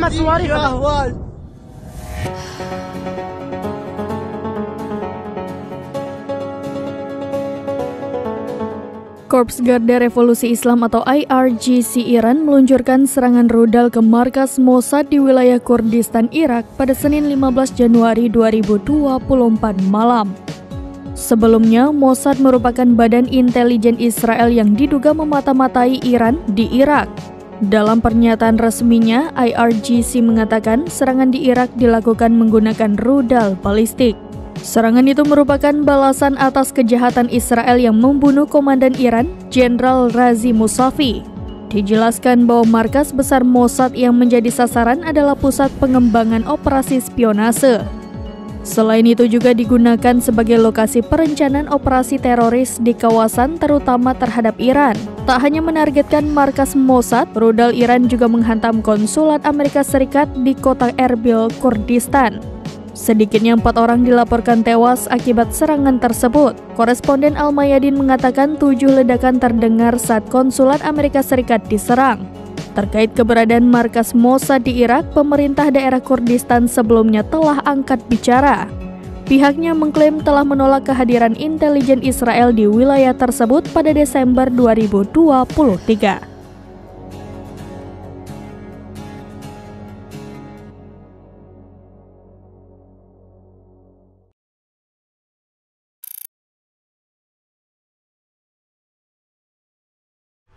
Korps Garda Revolusi Islam atau IRGC Iran meluncurkan serangan rudal ke markas Mossad di wilayah Kurdistan, Irak pada Senin 15 Januari 2024 malam. Sebelumnya, Mossad merupakan badan intelijen Israel yang diduga memata-matai Iran di Irak. Dalam pernyataan resminya, IRGC mengatakan serangan di Irak dilakukan menggunakan rudal balistik. Serangan itu merupakan balasan atas kejahatan Israel yang membunuh komandan Iran, Jenderal Razi Musavi. Dijelaskan bahwa markas besar Mossad yang menjadi sasaran adalah pusat pengembangan operasi spionase. Selain itu juga digunakan sebagai lokasi perencanaan operasi teroris di kawasan terutama terhadap Iran. Tak hanya menargetkan markas Mossad, rudal Iran juga menghantam konsulat Amerika Serikat di kota Erbil, Kurdistan. Sedikitnya 4 orang dilaporkan tewas akibat serangan tersebut. Koresponden Al-Mayadin mengatakan 7 ledakan terdengar saat konsulat Amerika Serikat diserang. Terkait keberadaan markas Mossad di Irak, pemerintah daerah Kurdistan sebelumnya telah angkat bicara. Pihaknya mengklaim telah menolak kehadiran intelijen Israel di wilayah tersebut pada Desember 2023.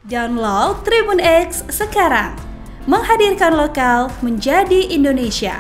Download Tribun X sekarang, menghadirkan lokal menjadi Indonesia.